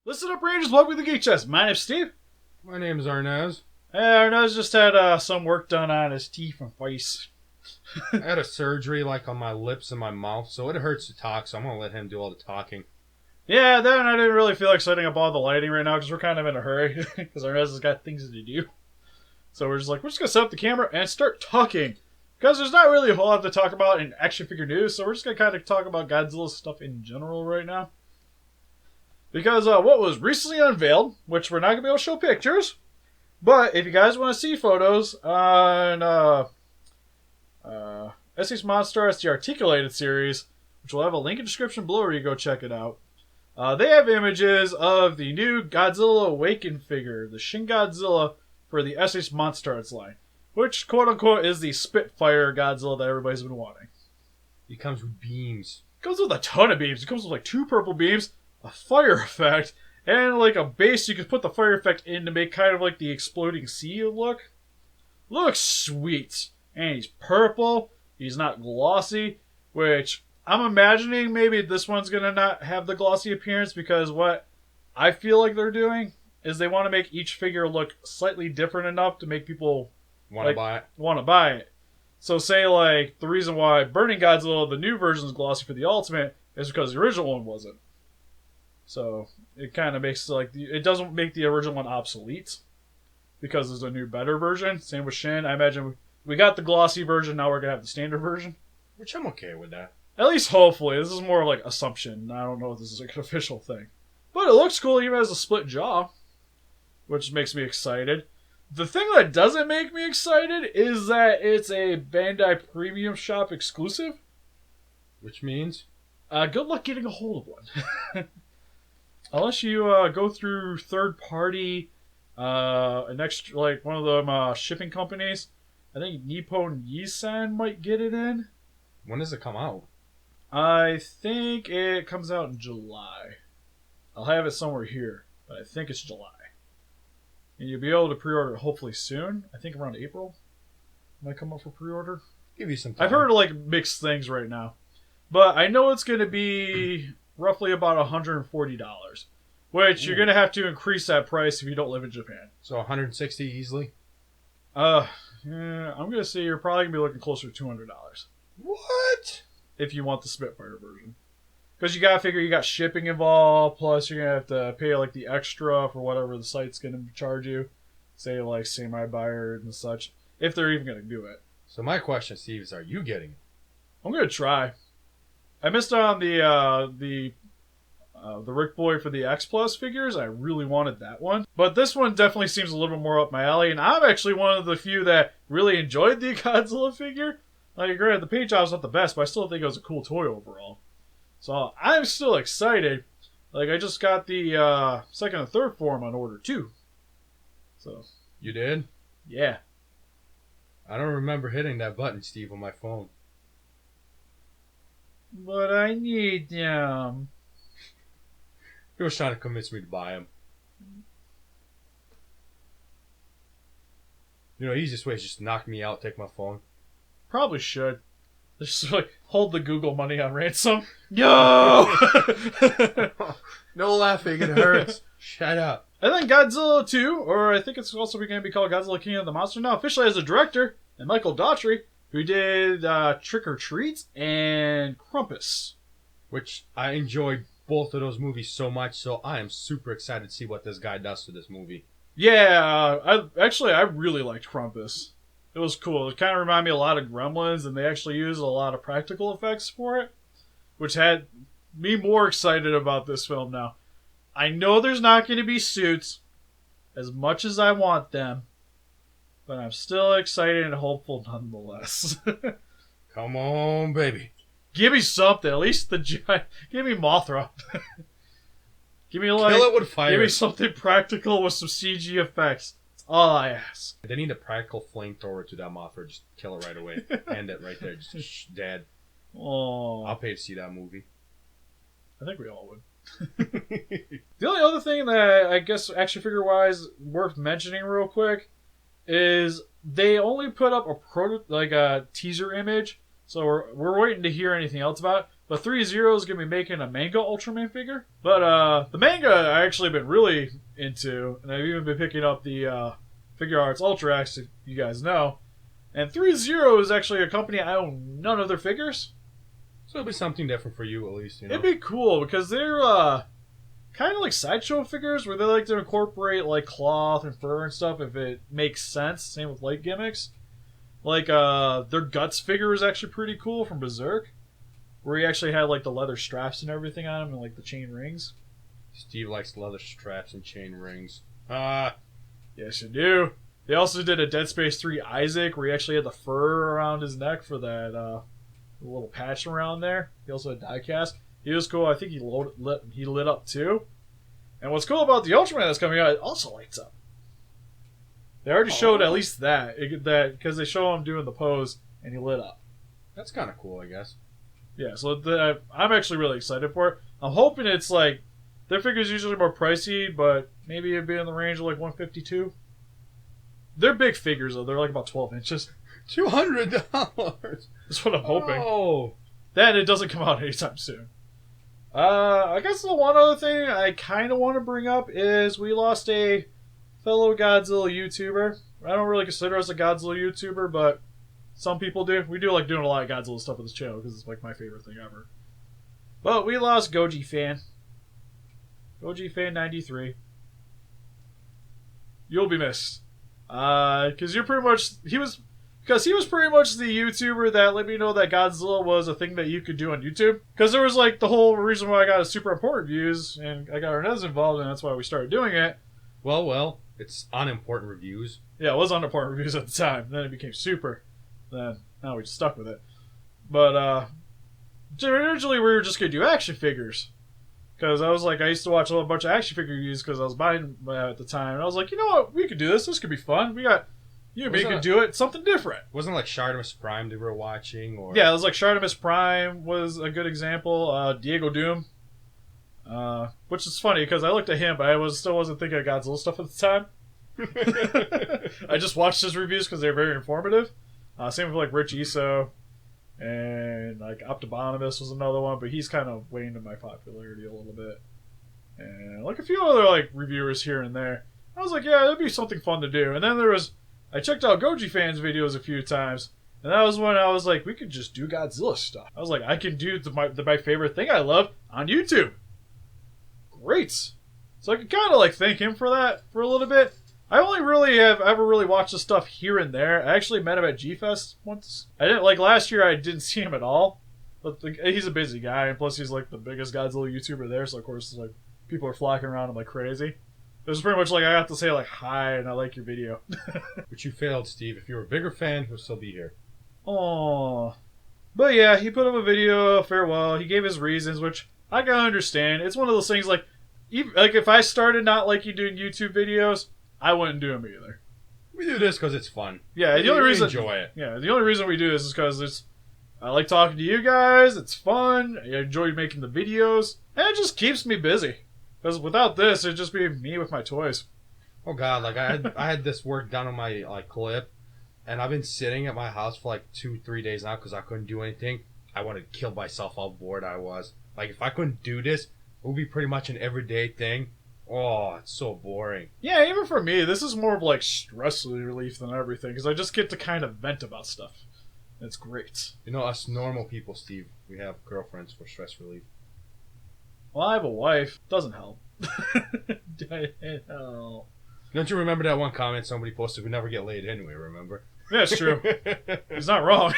Listen up, Rangers. Welcome to the Geek Chest. My name's Steve. My name's Arnaz. Hey, Arnaz just had some work done on his teeth and face. I had a surgery on my lips and my mouth, so it hurts to talk, so I'm going to let him do all the talking. Yeah, then I didn't really feel like setting up all the lighting right now because we're kind of in a hurry because Arnaz has got things to do. So we're just going to set up the camera and start talking because there's not really a whole lot to talk about in action figure news, so we're just going to kind of talk about Godzilla stuff in general right now. Because what was recently unveiled, which we're not going to be able to show pictures, but if you guys want to see photos on SA's MonsterArts, the Articulated series, which will have a link in the description below where you go check it out. They have images of the new Godzilla Awaken figure, the Shin Godzilla for the SA's MonsterArts line, which quote-unquote is the Spitfire Godzilla that everybody's been wanting. It comes with beams. It comes with a ton of beams. It comes with 2 purple beams, a fire effect, and a base you can put the fire effect in to make kind of like the exploding sea look. Looks sweet. And he's purple. He's not glossy, which I'm imagining maybe this one's going to not have the glossy appearance because what I feel like they're doing is they want to make each figure look slightly different enough to make people want to buy it. So say the reason why Burning Godzilla, the new version, is glossy for the Ultimate is because the original one wasn't. So it kind of makes it doesn't make the original one obsolete because there's a new better version. Same with Shin. I imagine we got the glossy version. Now we're gonna have the standard version, which I'm okay with that. At least hopefully. This is more assumption. I don't know if this is an official thing, but it looks cool. Even has a split jaw, which makes me excited. The thing that doesn't make me excited is that it's a Bandai Premium Shop exclusive, which means good luck getting a hold of one. Unless you go through third party, an extra one of them shipping companies. I think Nippon Yisan might get it in. When does it come out? I think it comes out in July. I'll have it somewhere here, but I think it's July. And you'll be able to pre-order it hopefully soon. I think around April. Might come up for pre-order. Give you some time. I've heard mixed things right now. But I know it's going to be roughly about $140, which you're going to have to increase that price if you don't live in Japan. So 160 easily? Yeah, I'm going to say you're probably going to be looking closer to $200. What? If you want the Spitfire version. Because you got to figure you got shipping involved, plus you're going to have to pay the extra for whatever the site's going to charge you. Say Semi Buyer and such. If they're even going to do it. So my question, Steve, is are you getting it? I'm going to try. I missed out on the Rick Boy for the X Plus figures. I really wanted that one. But this one definitely seems a little bit more up my alley. And I'm actually one of the few that really enjoyed the Godzilla figure. Granted, the paint job's not the best, but I still think it was a cool toy overall. So I'm still excited. I just got the second and third form on order too. So you did? Yeah. I don't remember hitting that button, Steve, on my phone. But I need them. He was trying to convince me to buy them. Easiest way is just knock me out, take my phone. Probably should. Just hold the Google money on ransom. No! No laughing, it hurts. Shut up. And then Godzilla 2, or I think it's also going to be called Godzilla King of the Monsters now, officially has a director, and Michael Daughtry, who did Trick or Treat and Krampus. Which I enjoyed both of those movies so much, so I am super excited to see what this guy does to this movie. Yeah, I really liked Krampus. It was cool. It kind of reminded me a lot of Gremlins, and they actually used a lot of practical effects for it, which had me more excited about this film now. I know there's not going to be suits as much as I want them, but I'm still excited and hopeful nonetheless. Come on, baby. Give me something. At least the giant. Give me Mothra. Give me Kill it with fire. Give me something practical with some CG effects. That's all I ask. They need a practical flamethrower to that Mothra. Just kill it right away. End it right there. Just dead. Oh. I'll pay to see that movie. I think we all would. The only other thing that I guess action figure wise worth mentioning real quick is they only put up a teaser image, so we're waiting to hear anything else about it. But Threezero is going to be making a manga Ultraman figure. But the manga I actually been really into, and I've even been picking up the Figure Arts Ultra X, if you guys know. And Threezero is actually a company I own none of their figures. So it'll be something different for you, at least. You know? It'd be cool because they're kind of like sideshow figures where they like to incorporate like cloth and fur and stuff if it makes sense. Same with light gimmicks. Like their Guts figure is actually pretty cool from Berserk, where he actually had like the leather straps and everything on him and like the chain rings. Steve likes leather straps and chain rings. Yes, you do. They also did a Dead Space 3 Isaac where he actually had the fur around his neck for that little patch around there. He also had diecast. He was cool. I think he lit up too. And what's cool about the Ultraman that's coming out, it also lights up. They already showed at least that because they show him doing the pose and he lit up. That's kind of cool, I guess. Yeah, so I'm actually really excited for it. I'm hoping it's like their figures usually more pricey, but maybe it'd be in the range of like $152. They're big figures though. They're like about 12 inches. $200. That's what I'm hoping. Oh, Then it doesn't come out anytime soon. I guess the one other thing I kind of want to bring up is we lost a fellow Godzilla YouTuber. I don't really consider us a Godzilla YouTuber, but some people do. We do like doing a lot of Godzilla stuff on this channel because it's like my favorite thing ever. But we lost Gojifan1993. You'll be missed. Because he was pretty much the YouTuber that let me know that Godzilla was a thing that you could do on YouTube. Because there was like the whole reason why I got a super important views and I got Arnez involved, and that's why we started doing it. Well, it's unimportant reviews. Yeah, it was unimportant reviews at the time. Then it became super. Then now we just stuck with it. But originally we were just gonna do action figures. Because I was like, I used to watch a bunch of action figure reviews because I was buying at the time, and I was like, you know what, we could do this. This could be fun. We got. You and me could do it. Something different. Wasn't it like Shartimus Prime they were watching? Or yeah, it was like Shartimus Prime was a good example. Diego Doom. Which is funny because I looked at him, but I still wasn't thinking of Godzilla stuff at the time. I just watched his reviews because they're very informative. Same with like Rich Iso. And like Optibonimus was another one, but he's kind of waned in my popularity a little bit. And like a few other like reviewers here and there. I was like, yeah, that'd be something fun to do. And then I checked out Gojifan's videos a few times, and that was when I was like, we could just do Godzilla stuff. I was like, I can do my favorite thing I love on YouTube. Great. So I could kind of like thank him for that for a little bit. I only really have ever really watched the stuff here and there. I actually met him at G-Fest once. I didn't like last year. I didn't see him at all, but he's a busy guy, and plus he's like the biggest Godzilla YouTuber there. So of course, like people are flocking around him like crazy. It was pretty much like I got to say like hi and I like your video. But you failed, Steve. If you were a bigger fan, he'll still be here. Aww. But yeah, he put up a video, farewell. He gave his reasons, which I can understand. It's one of those things like if I started not liking doing YouTube videos, I wouldn't do them either. We do this because it's fun. Yeah, the only reason enjoy it. Yeah, the only reason we do this is because I like talking to you guys. It's fun. I enjoy making the videos, and it just keeps me busy. Because without this, it'd just be me with my toys. Oh God! Like I had this work done on my like clip, and I've been sitting at my house for like 2-3 days now because I couldn't do anything. I wanted to kill myself how bored I was. Like if I couldn't do this, it would be pretty much an everyday thing. Oh, it's so boring. Yeah, even for me, this is more of like stress relief than everything because I just get to kind of vent about stuff. It's great. You know, us normal people, Steve, we have girlfriends for stress relief. Well, I have a wife. Doesn't help. Don't you remember that one comment somebody posted? We never get laid anyway, remember? Yeah, it's true. He's not wrong.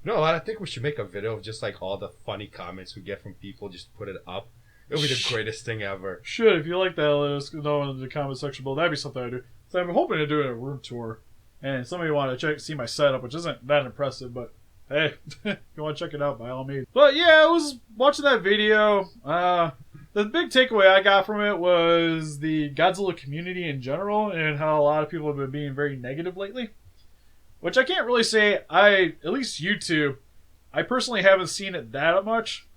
No, I think we should make a video of just like all the funny comments we get from people. Just put it up. It'll be the greatest thing ever. Should. If you like that, let us know in the comment section below. That'd be something I do. So I'm hoping to do a room tour. And somebody want to see my setup, which isn't that impressive, but hey, if you want to check it out, by all means. But yeah, I was watching that video. The big takeaway I got from it was the Godzilla community in general and how a lot of people have been being very negative lately. Which I can't really say, at least YouTube, I personally haven't seen it that much.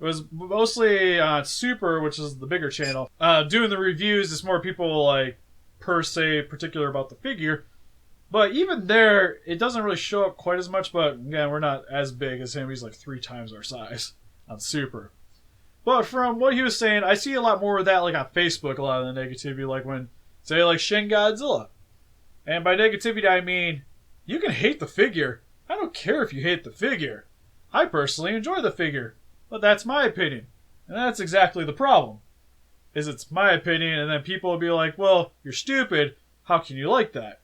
It was mostly on Super, which is the bigger channel. Doing the reviews, it's more people like per se particular about the figure. Which I can't really say. I at least YouTube, I personally haven't seen it that much. It was mostly on Super, which is the bigger channel. Doing the reviews, it's more people like per se particular about the figure. But even there, it doesn't really show up quite as much. But again, we're not as big as him. He's like 3 times our size on Super. But from what he was saying, I see a lot more of that like on Facebook, a lot of the negativity, like when, say, like Shin Godzilla. And by negativity, I mean, you can hate the figure. I don't care if you hate the figure. I personally enjoy the figure. But that's my opinion. And that's exactly the problem. Is it's my opinion, and then people will be like, well, you're stupid. How can you like that?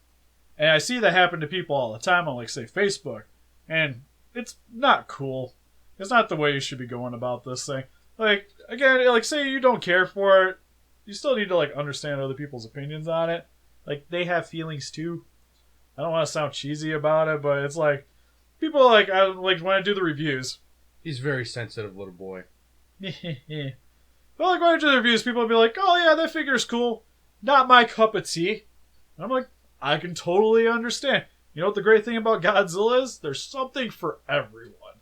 And I see that happen to people all the time on, like, say, Facebook. And it's not cool. It's not the way you should be going about this thing. Like, again, like, say you don't care for it, you still need to, like, understand other people's opinions on it. Like, they have feelings, too. I don't want to sound cheesy about it, but it's like, people, like, when I do the reviews. He's a very sensitive little boy. But, like, when I do the reviews, people will be like, oh, yeah, that figure's cool. Not my cup of tea. And I'm like, I can totally understand. You know what the great thing about Godzilla is? There's something for everyone.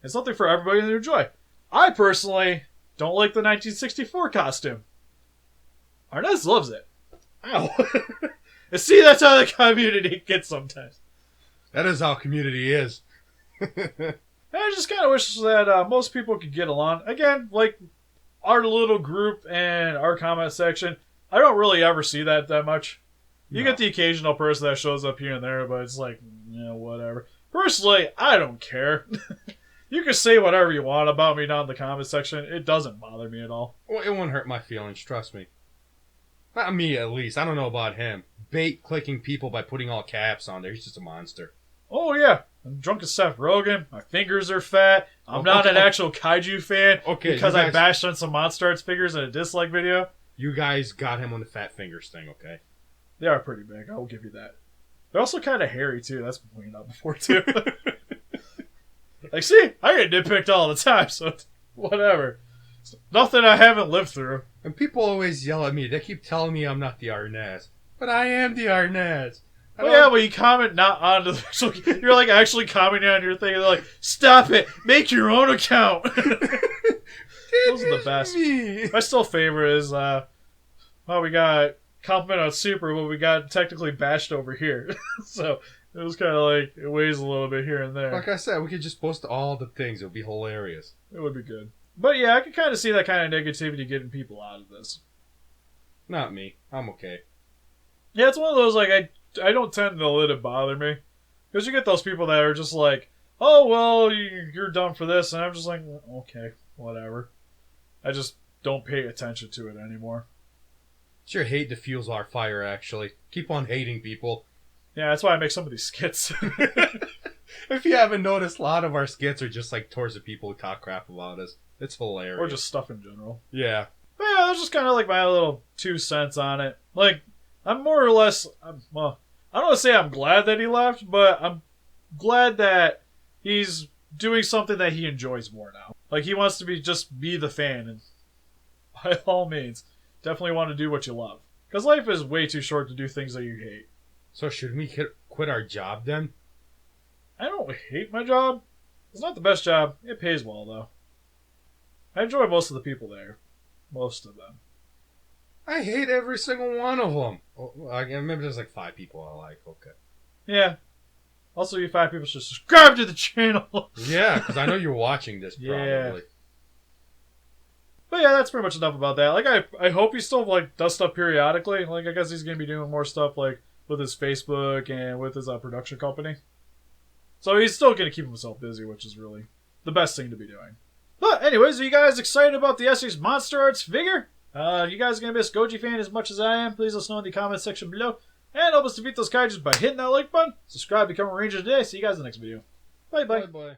It's something for everybody to enjoy. I personally don't like the 1964 costume. Arnaz loves it. Ow. And see, that's how the community gets sometimes. That is how community is. And I just kind of wish that most people could get along. Again, like our little group and our comment section, I don't really ever see that much. You get the occasional person that shows up here and there, but it's like, whatever. Personally, I don't care. You can say whatever you want about me down in the comment section. It doesn't bother me at all. Well, it won't hurt my feelings, trust me. Not me, at least. I don't know about him. Bait-clicking people by putting all caps on there. He's just a monster. Oh, yeah. I'm drunk as Seth Rogen. My fingers are fat. I'm not an actual Kaiju fan because I bashed on some MonsterArts figures in a dislike video. You guys got him on the fat fingers thing, okay? They are pretty big. I will give you that. They're also kind of hairy, too. That's been pointed out before, too. Like, see? I get nitpicked all the time, so whatever. It's nothing I haven't lived through. And people always yell at me. They keep telling me I'm not the Arnaz. But I am the Arnaz. Well, yeah, but you comment not onto the... So you're, like, actually commenting on your thing, and they're like, stop it! Make your own account! Those are the best. Me. My still favorite is, well, we got compliment on Super, but we got technically bashed over here. So it was kind of like, it weighs a little bit here and there. Like I said, we could just post all the things. It would be hilarious. It would be good. But yeah, I can kind of see that kind of negativity getting people out of this. Not me. I'm okay. Yeah, it's one of those, like, I don't tend to let it bother me. Because you get those people that are just like, oh, well, you're done for this. And I'm just like, okay, whatever. I just don't pay attention to it anymore. It's your hate that fuels our fire, actually. Keep on hating people. Yeah, that's why I make some of these skits. If you haven't noticed, a lot of our skits are just like towards the people who talk crap about us. It's hilarious. Or just stuff in general. Yeah. But yeah, that's just kind of like my little 2 cents on it. Like, I'm more or less, well, I don't want to say I'm glad that he left, but I'm glad that he's doing something that he enjoys more now. Like, he wants to just be the fan, and by all means, definitely want to do what you love. Because life is way too short to do things that you hate. So should we quit our job then? I don't hate my job. It's not the best job. It pays well, though. I enjoy most of the people there. Most of them. I hate every single one of them. Oh, I remember there's like 5 people I like. Okay. Yeah. Also, you 5 people should subscribe to the channel. Yeah, because I know you're watching this probably. Yeah. But yeah, that's pretty much enough about that. Like, I hope he still, like, does stuff periodically. Like, I guess he's going to be doing more stuff, like, with his Facebook and with his production company. So he's still going to keep himself busy, which is really the best thing to be doing. But anyways, are you guys excited about the SC's MonsterArts figure? You guys are going to miss Gojifan as much as I am? Please let us know in the comment section below. And help us defeat those kaijus by hitting that like button. Subscribe, become a ranger today. See you guys in the next video. Bye-bye. Bye-bye.